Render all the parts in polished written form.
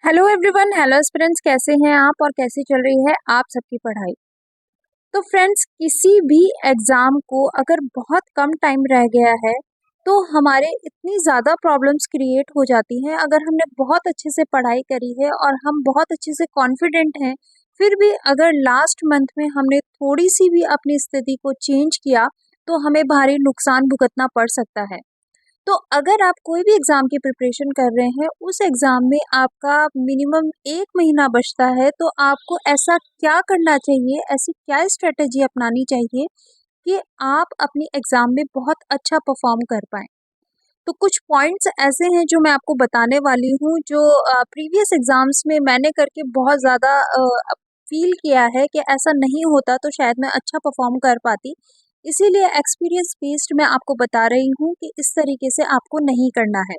Hello everyone, hello students, कैसे हैं आप और कैसी चल रही है आप सबकी पढ़ाई। तो फ्रेंड्स, किसी भी एग्जाम को अगर बहुत कम टाइम रह गया है तो हमारे इतनी ज़्यादा प्रॉब्लम्स क्रिएट हो जाती हैं। अगर हमने बहुत अच्छे से पढ़ाई करी है और हम बहुत अच्छे से कॉन्फिडेंट हैं, फिर भी अगर लास्ट मंथ में हमने थोड़ी सी भी अपनी स्थिति को चेंज किया तो हमें भारी नुकसान भुगतना पड़ सकता है। तो अगर आप कोई भी एग्ज़ाम की प्रिपरेशन कर रहे हैं, उस एग्ज़ाम में आपका मिनिमम 1 महीना बचता है, तो आपको ऐसा क्या करना चाहिए, ऐसी क्या स्ट्रैटेजी अपनानी चाहिए कि आप अपनी एग्ज़ाम में बहुत अच्छा परफ़ॉर्म कर पाएँ? तो कुछ पॉइंट्स ऐसे हैं जो मैं आपको बताने वाली हूँ, जो प्रीवियस एग्ज़ाम्स में मैंने करके बहुत ज़्यादा फ़ील किया है कि ऐसा नहीं होता तो शायद मैं अच्छा परफ़ॉर्म कर पाती। इसीलिए एक्सपीरियंस बेस्ड मैं आपको बता रही हूँ कि इस तरीके से आपको नहीं करना है।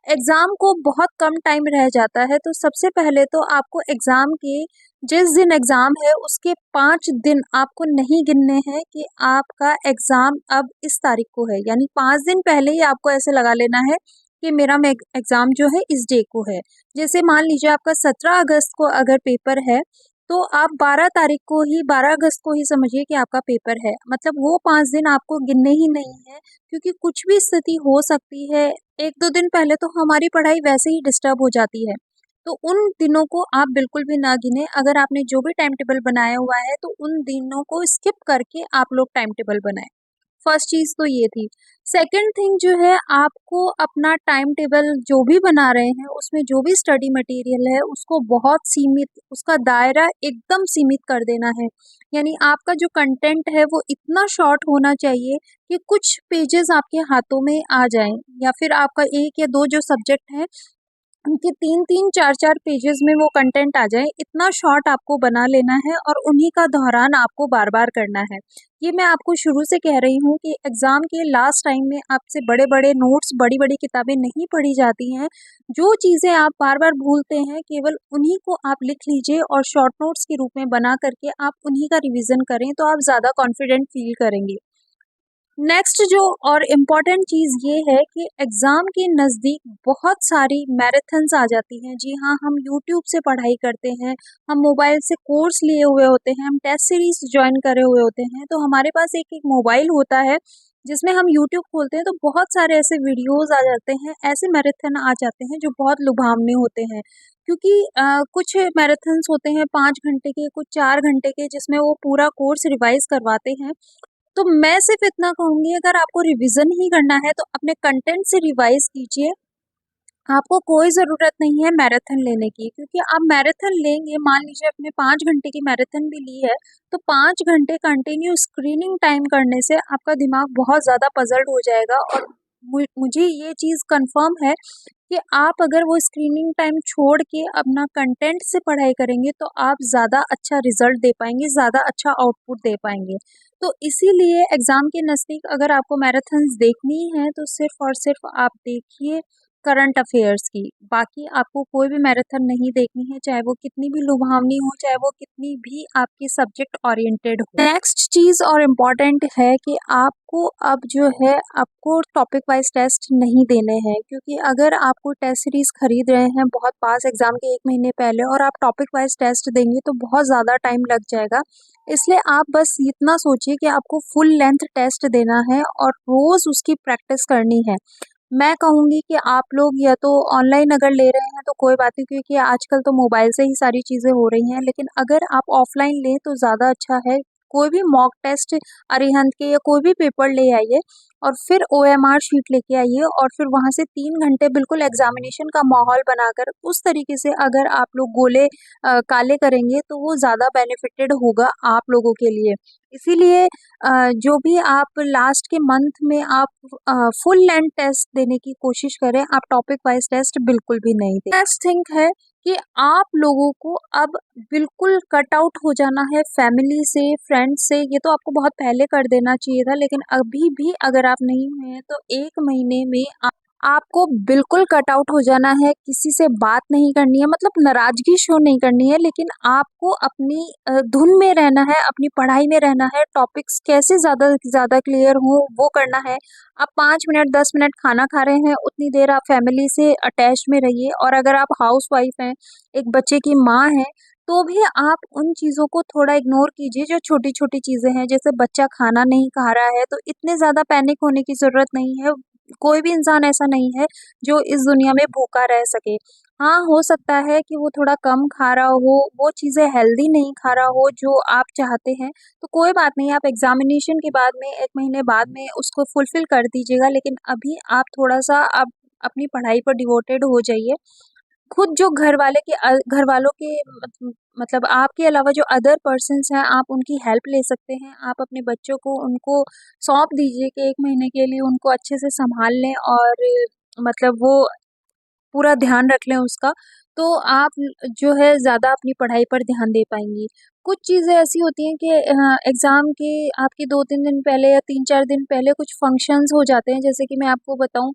एग्ज़ाम को बहुत कम टाइम रह जाता है, तो सबसे पहले तो आपको एग्ज़ाम के जिस दिन एग्ज़ाम है उसके 5 दिन आपको नहीं गिनने हैं कि आपका एग्ज़ाम अब इस तारीख को है। यानी 5 दिन पहले ही आपको ऐसे लगा लेना है कि मेरा एग्ज़ाम जो है इस डे को है। जैसे मान लीजिए आपका 17 अगस्त को अगर पेपर है, तो आप 12 तारीख को ही 12 अगस्त को ही समझिए कि आपका पेपर है। मतलब वो 5 दिन आपको गिनने ही नहीं है, क्योंकि कुछ भी स्थिति हो सकती है। 1-2 दिन पहले तो हमारी पढ़ाई वैसे ही डिस्टर्ब हो जाती है, तो उन दिनों को आप बिल्कुल भी ना गिनें। अगर आपने जो भी टाइम टेबल बनाया हुआ है, तो उन दिनों को स्किप करके आप लोग टाइम टेबल बनाएँ। फर्स्ट चीज़ तो ये थी। सेकंड थिंग जो है, आपको अपना टाइम टेबल जो भी बना रहे हैं, उसमें जो भी स्टडी मटेरियल है, उसको बहुत सीमित, उसका दायरा एकदम सीमित कर देना है। यानी आपका जो कंटेंट है, वो इतना शॉर्ट होना चाहिए कि कुछ पेजेज़ आपके हाथों में आ जाएँ, या फिर आपका 1 या 2 जो सब्जेक्ट हैं, उनके 3-3 4-4 पेजेज़ में वो कंटेंट आ जाए, इतना शॉर्ट आपको बना लेना है और उन्हीं का दोहरान आपको बार-बार करना है। ये मैं आपको शुरू से कह रही हूँ कि एग्ज़ाम के लास्ट टाइम में आपसे बड़े-बड़े नोट्स, बड़ी-बड़ी किताबें नहीं पढ़ी जाती हैं। जो चीज़ें आप बार-बार भूलते हैं, केवल उन्हीं को आप लिख लीजिए और शॉर्ट नोट्स के रूप में बना कर के आप उन्हीं का रिविज़न करें, तो आप ज़्यादा कॉन्फिडेंट फ़ील करेंगे। नेक्स्ट जो और इम्पॉर्टेंट चीज़ ये है कि एग्ज़ाम के नज़दीक बहुत सारी मैराथन्स आ जाती हैं। जी हाँ, हम यूट्यूब से पढ़ाई करते हैं, हम मोबाइल से कोर्स लिए हुए होते हैं, हम टेस्ट सीरीज़ जॉइन करे हुए होते हैं, तो हमारे पास एक-एक मोबाइल होता है, जिसमें हम यूट्यूब खोलते हैं तो बहुत सारे ऐसे वीडियोज़ आ जाते हैं, ऐसे मैराथन आ जाते हैं जो बहुत लुभावने होते हैं। क्योंकि कुछ मैराथन्स होते हैं 5 घंटे के, कुछ 4 घंटे के, जिसमें वो पूरा कोर्स रिवाइज़ करवाते हैं। तो मैं सिर्फ़ इतना कहूँगी, अगर आपको रिवीज़न ही करना है तो अपने कंटेंट से रिवाइज़ कीजिए। आपको कोई ज़रूरत नहीं है मैराथन लेने की, क्योंकि आप मैराथन लेंगे, मान लीजिए आपने 5 घंटे की मैराथन भी ली है, तो 5 घंटे कंटिन्यू स्क्रीनिंग टाइम करने से आपका दिमाग बहुत ज़्यादा पज़ल्ड हो जाएगा। और मुझे ये चीज़ कन्फर्म है कि आप अगर वो स्क्रीनिंग टाइम छोड़ के अपना कंटेंट से पढ़ाई करेंगे तो आप ज़्यादा अच्छा रिज़ल्ट दे पाएँगे, ज़्यादा अच्छा आउटपुट दे पाएँगे। तो इसीलिए एग्ज़ाम के नज़दीक अगर आपको मैराथन्स देखनी है तो सिर्फ़ और सिर्फ़ आप देखिए करंट अफ़ेयर्स की। बाकी आपको कोई भी मैराथन नहीं देखनी है, चाहे वो कितनी भी लुभावनी हो, चाहे वो कितनी भी आपकी सब्जेक्ट ओरिएंटेड हो। नेक्स्ट चीज़ और इम्पॉर्टेंट है कि आपको अब जो है, आपको टॉपिक वाइज़ टेस्ट नहीं देने हैं, क्योंकि अगर आप कोई टेस्ट सीरीज़ खरीद रहे हैं बहुत पास एग्ज़ाम के 1 महीने पहले और आप टॉपिक वाइज़ टेस्ट देंगे तो बहुत ज़्यादा टाइम लग जाएगा। इसलिए आप बस इतना सोचिए कि आपको फुल लेंथ टेस्ट देना है और रोज़ उसकी प्रैक्टिस करनी है। मैं कहूँगी कि आप लोग या तो ऑनलाइन अगर ले रहे हैं तो कोई बात नहीं, क्योंकि आजकल तो मोबाइल से ही सारी चीज़ें हो रही हैं, लेकिन अगर आप ऑफ़लाइन लें तो ज़्यादा अच्छा है। कोई भी मॉक टेस्ट अरिहंत के या कोई भी पेपर ले आइए और फिर ओएमआर शीट लेके आइए और फिर वहाँ से 3 घंटे बिल्कुल एग्ज़ामिनेशन का माहौल बनाकर उस तरीके से अगर आप लोग गोले काले करेंगे तो वो ज़्यादा बेनिफिटेड होगा आप लोगों के लिए। इसीलिए जो भी आप लास्ट के मंथ में आप फुल लेंथ टेस्ट देने की कोशिश करें, आप टॉपिक वाइज़ टेस्ट बिल्कुल भी नहीं दें। नेक्स्ट थिंग है कि आप लोगों को अब बिल्कुल कट आउट हो जाना है फैमिली से, फ्रेंड्स से। ये तो आपको बहुत पहले कर देना चाहिए था, लेकिन अभी भी अगर आप नहीं हुए हैं तो 1 महीने में आपको बिल्कुल कट आउट हो जाना है, किसी से बात नहीं करनी है, मतलब नाराज़गी शो नहीं करनी है, लेकिन आपको अपनी धुन में रहना है, अपनी पढ़ाई में रहना है, टॉपिक्स कैसे ज़्यादा से ज़्यादा क्लियर हों, वो करना है। आप 5 मिनट, 10 मिनट खाना खा रहे हैं, उतनी देर आप फैमिली से अटैच में रहिए और अगर आप हाउसवाइफ़ हैं, एक बच्चे की माँ हैं, तो भी आप उन चीज़ों को थोड़ा इग्नोर कीजिए जो छोटी-छोटी चीज़ें हैं, जैसे बच्चा खाना नहीं खा रहा है, तो इतने ज़्यादा पैनिक होने की ज़रूरत नहीं है। कोई भी इंसान ऐसा नहीं है जो इस दुनिया में भूखा रह सके। हाँ, हो सकता है कि वो थोड़ा कम खा रहा हो, वो चीज़ें हेल्दी नहीं खा रहा हो जो आप चाहते हैं, तो कोई बात नहीं, आप एग्ज़ामिनेशन के बाद में 1 महीने बाद में उसको फुलफ़िल कर दीजिएगा, लेकिन अभी आप थोड़ा-सा आप अपनी पढ़ाई पर डिवोटेड हो जाइए। खुद जो घरवालों के मतलब आपके अलावा जो अदर पर्सन्स हैं, आप उनकी हेल्प ले सकते हैं। आप अपने बच्चों को उनको सौंप दीजिए कि 1 महीने के लिए उनको अच्छे से सँभाल लें और मतलब वो पूरा ध्यान रख लें उसका, तो आप जो है ज़्यादा अपनी पढ़ाई पर ध्यान दे पाएँगी। कुछ चीज़ें ऐसी होती हैं कि एग्ज़ाम के आपके 2-3 दिन पहले या 3-4 दिन पहले कुछ फंक्शंस हो जाते हैं, जैसे कि मैं आपको बताऊँ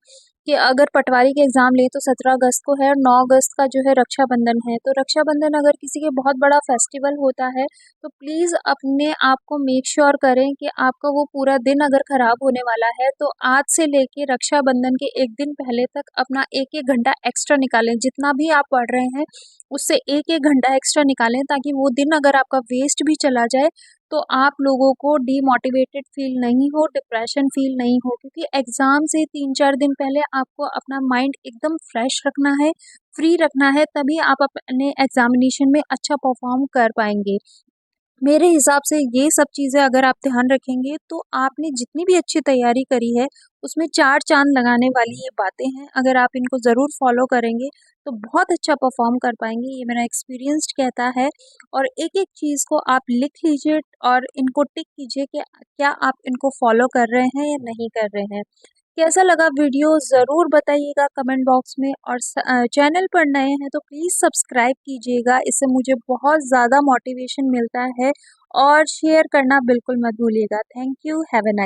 कि अगर पटवारी के एग्ज़ाम लें तो 17 अगस्त को है और 9 अगस्त का जो है रक्षाबंधन है। तो रक्षाबंधन अगर किसी के बहुत बड़ा फेस्टिवल होता है, तो प्लीज़ अपने आप को मेक श्योर करें कि आपका वो पूरा दिन अगर खराब होने वाला है, तो आज से लेके रक्षाबंधन के 1 दिन पहले तक अपना 1-1 घंटा एक्स्ट्रा निकालें। जितना भी आप पढ़ रहे हैं, उससे 1-1 घंटा एक्स्ट्रा निकालें ताकि वो दिन अगर आपका वेस्ट भी चला जाए, तो आप लोगों को डीमोटिवेटेड फ़ील नहीं हो, डिप्रेशन फ़ील नहीं हो, क्योंकि एग्ज़ाम से 3-4 दिन पहले आपको अपना माइंड एकदम फ्रेश रखना है, फ्री रखना है, तभी आप अपने एग्ज़ामिनेशन में अच्छा परफ़ॉर्म कर पाएँगे। मेरे हिसाब से ये सब चीज़ें अगर आप ध्यान रखेंगे, तो आपने जितनी भी अच्छी तैयारी करी है, उसमें 4 चाँद लगाने वाली ये बातें हैं। अगर आप इनको ज़रूर फ़ॉलो करेंगे, तो बहुत अच्छा परफ़ॉर्म कर पाएँगे, ये मेरा एक्सपीरियंस्ड कहता है। और एक-एक चीज़ को आप लिख लीजिए और इनको टिक कीजिए कि क्या आप इनको फ़ॉलो कर रहे हैं या नहीं कर रहे हैं। कैसा लगा वीडियो ज़रूर बताइएगा कमेंट बॉक्स में और चैनल पर नए हैं तो प्लीज़ सब्सक्राइब कीजिएगा, इससे मुझे बहुत ज़्यादा मोटिवेशन मिलता है और शेयर करना बिल्कुल मत भूलिएगा। Thank you, have a nice